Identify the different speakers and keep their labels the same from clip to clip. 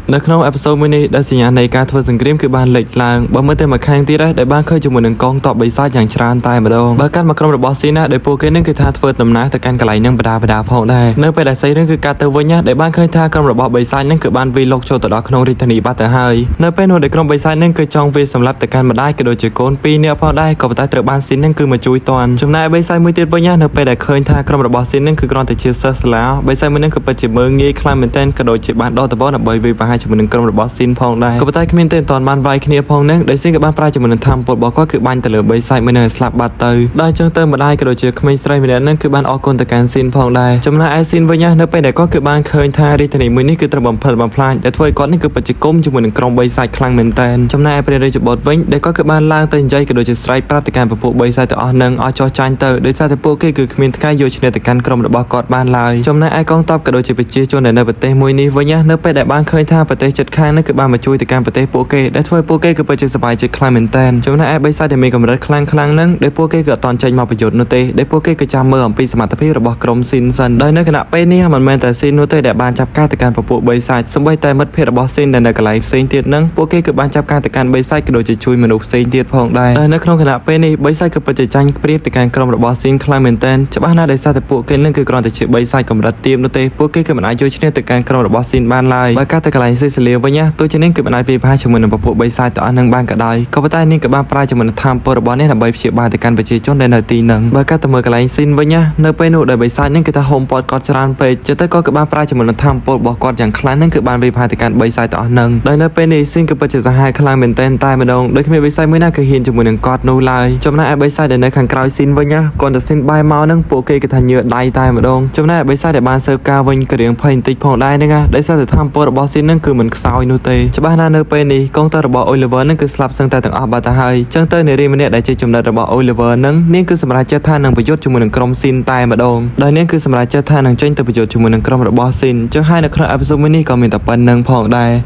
Speaker 1: នៅក្នុងអេពីសូតមួយនេះដែលសញ្ញានៃការធ្វើសង្គ្រាមគឺបានលេចឡើងបើមើលទៅមកខាងទៀតដែលបានឃើញជាមួយនឹងកងទ័ពបិសាចយ៉ាងច្រើនតែម្ដងបើកាន់មកក្រុមរបស់ស៊ីណាដែលពួកគេនឹងគឺថាធ្វើដំណើរទៅកាន់កន្លែងនឹងបដាផងដែរនៅពេលដែលសៃរឿងគឺកាត់ទៅវិញដែលបានឃើញថាក្រុមរបស់បិសាចនឹងគឺបានវាយលុកចូលទៅដល់ក្នុងរាជធានីបាត់ទៅហើយនៅពេលនោះដែលក្រុមបិសាចនឹងគឺចង់វាយសម្លាប់ទៅកាន់ម្ដាយក៏ដូចជាកូន2នាក់ផងដែរក៏ប៉ុន្តែត្រូវបានស៊ីននឹងគឺមកជួយតាន់ចំណែកបិសាចមួយទៀតវិញនៅពេលដែលឃើញថាក្រុមរបស់ស៊ីននឹងគឺគ្រាន់តែជាសិស្សសាលាបិសាចមួយនឹងគឺពិតជាមើងងាយខ្លាំងមែនទែនក៏ដូចជាបានដកដបដើម្បីវាយប្រហារជាមួយនឹងក្រុមរបស់ស៊ីនផងដែរក៏ប៉ុន្តែគ្មានទេតាន់បានវាយគ្នាផងនឹងដែលស៊ីនក៏បានប្រាជាមួយនឹងធម្មពលរបស់គាត់គឺបាញ់ទៅលើបិសាចមួយនឹងស្លាប់បាត់ទៅដល់ចឹងទៅម្ដាយក៏ដូចជាក្មេងស្រីម្នាក់នឹងគឺបានអរគុណទៅកាន់ស៊ីនផងដែរចំណែកឯស៊ីនវិញនៅពេលដែលគាត់គឺបានឃើញថារាជធានីមួយនេះគឺត្រូវបំផ្លិចបំផ្លាញដែលធ្វើឲ្យគាត់នេះគឺពិតជាគុំជាមួយនឹងក្រុមបិសាចខ្លាំងមែនទែនចំណែកឯព្រះរាជបុត្រវិញដែលគាត់គឺបានឡើងទៅនិយាយក៏ដូចជាស្រែកប្រាប់ទៅកាន់ពពួកបិសាចទាំងអស់នឹងឲ្យចោះចាញ់ទៅដោយសារតែពួកគេគឺគ្មានថ្ងៃយកឈ្នះទៅកាន់ក្រុមរបស់គាត់បានឡើយចំណែកឯកងទ័ពក៏ដូចជាប្រជាជនដែលនៅប្រទេសមួយនេះវិញនៅពេលដែលបានឃើញថាប្រទេសជិតខាងនេះគឺបានមកជួយទៅកាន់ប្រទេសពួកគេដែលធ្វើឲ្យពួកគេគឺពិតជាសប្បាយចិត្តខ្លាំងមែនទែនចំណែកឯបិសាចដែលមានកម្រិតខ្លាំងហ្នឹងដែលពួកគេគឺអត់តន់ចេញមកប្រយុទ្ធនោះទេដែលពួកគេគឺចាំមើលអំពីសមត្ថភាពរបស់ក្រុមស៊ីនសិនដោយនៅគណៈពេលនេះមិនមែនតែស៊ីននោះទេដែលបានចាប់ការទៅកាន់ពពួកបិសាចសូម្បីតែមិត្តភ័ក្តិរបស់ស៊ីនដែលនៅកន្លែងផ្សេងទៀតហ្នឹងពួកគេគឺបានចាប់ការទៅកាន់បិសាចក៏ដូចជាជួយមនុស្សផ្សេងទៀតផងដែរដែលនៅក្នុងគណៈពេលនេះបិសាចគឺពិតជាចាញ់ព្រៀបទៅកាន់ក្រុមរបស់ស៊ីនខ្លាំងមែនទែនច្បាស់ណាស់ដោយសារតែពួកគេនឹងគឺគ្រាន់តែជាបិសាចកម្រិតទាបនោះទេពួកគេគឺមិនអាចយកឈ្នះទៅកាន់ក្រុមរបស់ស៊ីនបានឡើយបើកាត់ទៅកន្លែងស៊ីសលាវិញទោះជានាងគឺមិនអាចវាយប្រហារជាមួយនឹងពពួកបិសាចទាំងអស់នឹងបានក៏ដោយក៏ប៉ុន្តែនាងក៏បានប្រាជាមួយនឹងធម្មពលរបស់នាងដើម្បីព្យាបាលទៅកាន់ប្រជាជនដែលនៅទីហ្នឹងបើកាត់ទៅមើលកន្លែងស៊ីនវិញនៅពេលនោះដែលបិសាចនឹងគឺថាហុំព័ទ្ធគាត់ច្រើនពេកចឹងទៅក៏បានប្រាជាមួយនឹងធម្មពលរបស់គាត់យ៉ាងខ្លាំងហ្នឹងគឺបានវាយប្រហារទៅកាន់បិសាចទាំងអស់ហ្នឹងដោយនៅពេលនេះស៊ីនក៏ពិតជាសាហាវខ្លាំងមែនទែនតែម្ដងដោយគ្មានបិសាចមួយណាគឺហ៊ានជាមួយនឹងគាត់នោះឡើយចំណែកឯបិសាចដែលនៅខាងក្រោយស៊ីនវិញគាត់ទៅស៊ីនបាយមកហ្នឹងពួកគេគឺថាញើដៃតែម្ដងចំណែកឯបិសាចដែលបានសើបការវិញក៏រៀងភ័យបន្តិចផងដែរហ្នឹងដោយសារតែធម្មពលរបស់ស៊ីនហ្នឹងគឺមិនខ្សោយនោះទេច្បាស់ណាស់នៅពេលនេះកងទ័ពរបស់ Oliver ហ្នឹងគឺស្លាប់សឹងតែទាំងអស់បាត់ទៅហើយចឹងទៅនារីម្នាក់ដែលជាចំណិតរបស់ Oliver ហ្នឹងនាងគឺសម្រាប់ចិត្តថានឹងប្រយុទ្ធជាមួយនឹងក្រុមស៊ីនតែម្ដងដោយនាងគឺសម្រាប់ចិត្តថានឹងចេញទៅប្រយុទ្ធជាមួយនឹងក្រុមរបស់ស៊ីនចឹងហើយនៅក្នុងអេពីសូតមួយនេះក៏មានតែប៉ុណ្្នឹងផងដែរ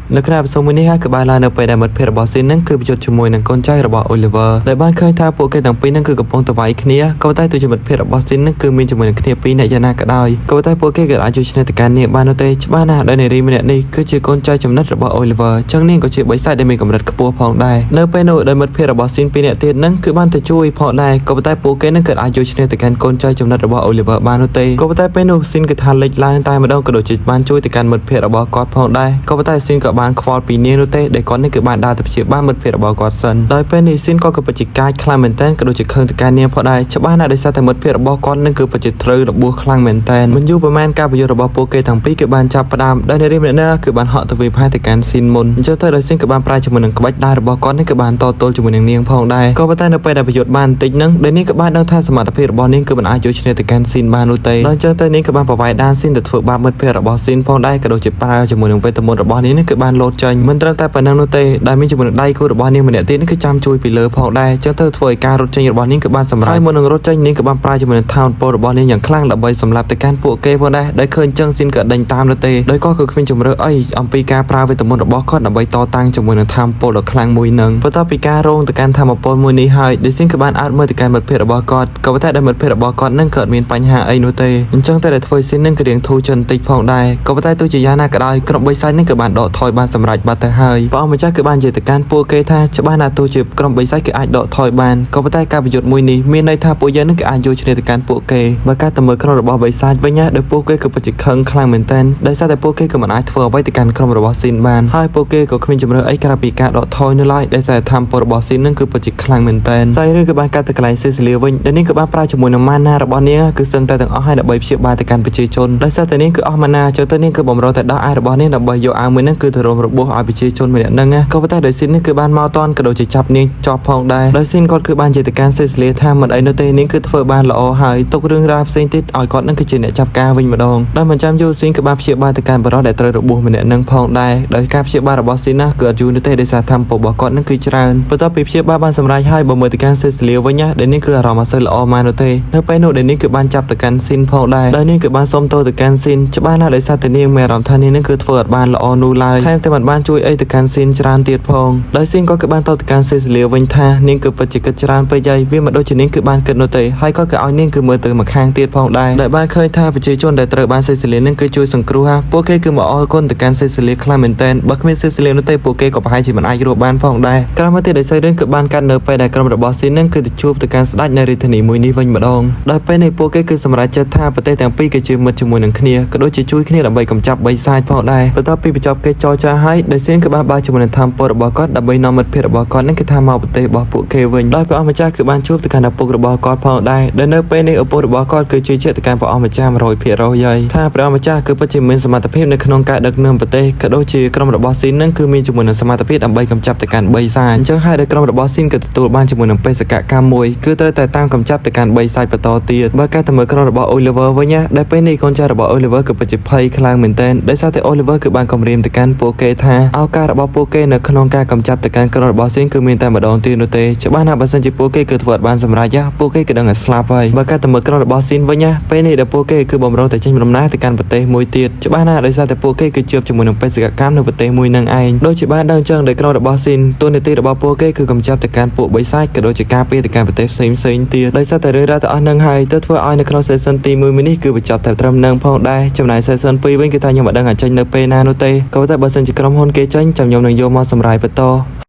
Speaker 1: នៅក្នុងអេពីសូតមួយនេះគឺបានឡើងនៅពេលដែលមិត្តភ័ក្តិរបស់ស៊ីននឹងគឺប្រយុទ្ធជាមួយនឹងកូនចៅរបស់ Oliver ដែលបានឃើញថាពួកគេទាំងពីរនឹងគឺកំពុងតែវាយគ្នាក៏តែទូជាមិត្តភ័ក្តិរបស់ស៊ីននឹងគឺមានជាមួយនឹងគ្នាពីរអ្នកយ៉ាងណាក៏ដោយក៏តែពួកគេក៏អាចជួយឈ្នះទៅកាន់នាងបាននោះទេច្បាស់ណាស់ដែលនារីម្នាក់នេះគឺជាកូនចៅចំណិតរបស់ Oliver ចឹងនាងក៏ជាបិសាចដែលមានកម្រិតខ្ពស់ផងដែរនៅពេលនោះដែលមិត្តភ័ក្តិរបស់ស៊ីនពីរអ្នកទៀតនឹងគឺបានទៅជួយផងដែរក៏តែពួកគេនឹងក៏អាចជួយឈ្នះទៅកាន់កូនចៅចំណិតរបស់ Oliver បាននោះទេក៏តែពេលនោះស៊ីនគឺថាលេចឡើងតែម្ដងក៏ដូចជាបានជួយទៅកាន់មិត្តភ័ក្តិរបស់គាត់ផងដែរក៏តែស៊ីនក៏បានខ្វល់ពីនាងនោះទេដែលគាត់នេះគឺបានដើរទៅព្យាបាលមិត្តភ័ក្តិរបស់គាត់សិនដោយពេលនេះស៊ីនក៏ពិតជាកាចខ្លាំងមែនទែនក៏ដូចជាខឹងទៅកាន់នាងផងដែរច្បាស់ណាស់ដោយសារតែមិត្តភ័ក្តិរបស់គាត់នឹងគឺពិតជាត្រូវរបួសខ្លាំងមែនទែនមិនយូរប៉ុន្មានការប្រយុទ្ធរបស់ពួកគេទាំងពីរគឺបានចាប់ផ្ដើមដោយនារីម្នាក់នេះគឺបានហក់ទៅវាយប្រហារទៅកាន់ស៊ីនមុនអញ្ចឹងទៅដោយស៊ីនក៏បានប្រាជាមួយនឹងក្បាច់ដៃរបស់គាត់នេះគឺបានតទល់ជាមួយនឹងនាងផងដែរក៏ប៉ុន្តែនៅពេលដែលប្រយុទ្ធបានបន្តិចហ្នឹងដែលនាងក៏បានដឹងថាសមត្ថភាពរបស់នាងគឺមិនអាចយកឈ្នះទៅកាន់ស៊ីនបាននោះទេដល់អញ្ចឹងទៅនាងក៏បានប្រវាយដានស៊ីនទៅធ្វើបាបមិត្តភ័ក្តិរបស់ស៊ីនផងដែរក៏ដូចជាប្រើជាមួយនឹងវេទមន្តរបស់នាងនេះគឺបានលោតចេញមិនត្រឹមតែប៉ុណ្ណឹងនោះទេដែលមានជាមួយនឹងដៃគូរបស់នាងម្នាក់ទៀតនេះគឺចាំជួយពីលើផងដែរចឹងទៅធ្វើឲ្យការរត់ចេញរបស់នាងគឺបានសម្រេចមុននឹងរត់ចេញនាងក៏បានប្រើជាមួយនឹងថោនពលរបស់នាងយ៉ាងខ្លាំងដើម្បីសម្លាប់ទៅកាន់ពួកគេផងដែរដែលឃើញចឹងស៊ីនក៏ដេញតាមនោះទេដោយក៏គ្មានជំរឿអីអំពីការប្រើវេទមន្តរបស់គាត់ដើម្បីតតាំងជាមួយនឹងថោនពលដ៏ខ្លាំងមួយនឹងបន្ទាប់ពីការរងទៅកាន់ថោនពលមួយនេះហើយដែលស៊ីនក៏បានអត់មើលទៅកាន់មិត្តភ័ក្តិរបស់គាត់ក៏ប៉ុន្តែដែលមិត្តភ័ក្តិរបស់គាត់នឹងក៏មានបញ្ហាអីនោះទេអញ្ចឹងតែដែលធ្វើស៊ីននឹងក៏រៀងធូរចុះបន្តិចផងដែរក៏ប៉ុន្តែទោះជាយ៉ាងណាក៏ដោយក្រុមបិសាចនឹងក៏បានដកថយបានសម្រេចបាត់ទៅហើយព្រះអង្គម្ចាស់គឺបាននិយាយទៅកាន់ពួកគេថាច្បាស់ណាស់ទោះជាក្រុមបិសាចគឺអាចដកថយបានក៏ប៉ុន្តែការប្រយុទ្ធមួយនេះមានន័យថាពួកយើងនឹងក៏អាចយកឈ្នះទៅកាន់ពួកគេបើការទៅមើលក្រុមរបស់បិសាចវិញដោយពួកគេគឺពិតជាខឹងខ្លាំងមែនទែនដោយសារតែពួកគេក៏មិនអាចធ្វើអ្វីទៅកាន់ក្រុមរបស់ស៊ីនបានហើយពួកគេក៏គ្មានជំរឿអីក្រៅពីការដកថយនៅឡើយដោយសារធម្មពលរបស់ស៊ីននឹងគឺពិតជាខ្លាំងមែនទែនសៃឬក៏បានកាត់ទៅកន្លែងសេសីលាវិញដែលនាងក៏បានប្រើជាមួយនឹងម៉ាណារបស់នាងគឺសឹងតែទាំងអស់ហើយដើម្បីព្យាបាលទៅកាន់ប្រជាជនដោយសារតែនាងគឺអស់ម៉ាណាចូលទៅនាងគឺបំរុងតែដោះអាយរបស់នាងដើម្បីយកអាវមួយហ្នឹងគឺទៅរំរបួសឲ្យប្រជាជនម្នាក់ហ្នឹងក៏ប៉ុន្តែដោយស៊ីននេះគឺបានមកតន់ក៏ដូចជាចាប់នាងជាប់ផងដែរដោយស៊ីនគាត់គឺបានជាទៅកាន់សេសីលាថាមិនអីនោះទេនាងគឺធ្វើបានល្អហើយទុករឿងរ៉ាវផ្សេងទៀតឲ្យគាត់នឹងគឺជាអ្នកចាប់ការវិញម្ដងដោយមិនចាំយូរស៊ីនក៏បានព្យាបាលទៅកាន់បរិសុទ្ធដែលត្រូវរបួសម្នាក់នឹងផងដែរដោយការព្យាបាលរបស់ស៊ីនណាគឺអត់យូរនោះទេដោយសារធម្មពលរបស់គាត់នឹងគឺច្រើនបន្ទាប់ពីព្យាបាលបានសម្រេចហើយបើមើលទៅកាន់សេសីលាវិញដែលនាងគឺអារម្មណ៍អត់សូវល្អមកនោះទេនៅពេលនោះដែលនាងគឺបានចាប់ទៅកាន់ស៊ីនផងដែរដោយនាងគឺបានសុំទោសទៅកាន់ស៊ីនច្បាស់ណាស់ដោយសារតែនាងមានអារម្មណ៍ថានាងនឹងគឺធ្វើអត់បានល្អនោះឡើយថែ មតែមិនបានជួយអីទៅកាន់ស៊ីនច្រើនទៀតផងដោយស៊ីនក៏គឺបានតទៅកាន់សេសលីវិញថានាងគឺពិតជាគិតច្រើនពេកហើយវាមិនដូចជានាងគឺបានគិតនោះទេហើយក៏គឺឲ្យនាងគឺមើលទៅមកខាងទៀតផងដែរដែលបានឃើញថាប្រជាជនដែលត្រូវបានសេសលីនឹងគឺជួយសង្គ្រោះពួកគេគឺមកអរគុណទៅកាន់សេសលីខ្លាំងមែនទែនបើគ្មានសេសលីនោះទេពួកគេក៏ប្រហែលជាមិនអាចរស់បានផងដែរក្រោយមកទៀតដោយសាររឿងគឺបានកាត់នៅពេលដែលក្រុមរបស់ស៊ីននឹងគឺទៅជួបទៅកាន់ស្ដេចនៅរាជធានីមួយនេះវិញម្ដងដោយពេលនេះពួកគេគឺសម្រេចចិត្តថាប្រទេសទាំងពីរគឺជាមិត្តជាមួយនឹងគ្នាក៏ដូចជាជួយគ្នាដើម្បីកម្ចាត់បិសាចផងដែរបន្ទាប់ពីបញ្ចប់កិច្ចចរចាហើយដោយស៊ីនគឺបានបើកជាមួយនឹងធម្មពលរបស់គាត់ដើម្បីនាំមិត្តភ័ក្តិរបស់គាត់នឹងគឺថាមកប្រទេសរបស់ពួកគេវិញដោយព្រះអង្គម្ចាស់គឺបានជួបទៅកាន់ឪពុករបស់គាត់ផងដែរដែលនៅពេលនេះឪពុករបស់គាត់គឺជឿជាក់ទៅកាន់ព្រះអង្គម្ចាស់ 100% ហើយថាព្រះអង្គម្ចាស់គឺពិតជាមានសមត្ថភាពនៅក្នុងការដឹកនាំប្រទេសក៏ដូចជាក្រុមរបស់ស៊ីននឹងគឺមានជាមួយនឹងសមត្ថភាពដើម្បីកម្ចាត់ទៅកាន់បិសាចអញ្ចឹងហើយដែលក្រុមរបស់ស៊ីនក៏ទទួលបានជាមួយនឹងបេសកកម្មមួយគឺត្រូវតែតាមកម្ចាត់ទៅកាន់បិសាចបន្តទៀតបើការទៅមើលក្រុមរបស់ Oliver វិញណាដែលពេលនេះកូនចៅរបស់ Oliver គឺពិតជាភ័យខ្លាំងមែនទែនដោយសារតែ Oliver គឺបានគំរាមទៅកាន់ពួកគេថាឱកាសរបស់ពួកគេនៅក្នុងការកម្ចាត់ទៅកាន់ក្រុមរបស់ស៊ីនគឺមានតែម្ដងទៀតនោះទេច្បាស់ណាស់បើសិនជាពួកគេគឺធ្វើអត់បានសម្រេចពួកគេគឺដឹងតែស្លាប់ហើយបើការទៅមើលក្រុមរបស់ស៊ីនវិញណាពេលនេះដែលពួកគេគឺបំរុងតែចេញដំណើរទៅកាន់ប្រទេសមួយទៀតច្បាស់ណាស់ដោយសារតែពួកគេគឺជួបជាមួយនឹងបេសកកម្មនៅប្រទេសមួយនឹងឯងដូចជាបានដឹងចឹងដែលក្រុមរបស់ស៊ីនទូនាទីរបស់ពួកគេគឺកម្ចាត់ទៅកាន់ពួកបិសាចក៏ដូចជាការពារទៅកាន់ប្រទេសផ្សេងៗទៀតដោយសារតែរឿងរ៉ាវទាំងអស់នឹងហើយទៅធ្វើឲ្យនៅក្នុង season ទី1នេះគឺបញ្ចប់តែត្រឹមនឹងផងដែរចំណែក season 2វិញគឺថាខ្ញុំមិនដឹងអាចចេញនៅពេលណានោះទេក៏តែបើសិនជាក្រុមហ៊ុនគេចេញចាំខ្ញុំនឹងយកមកសម្រាយបន្ត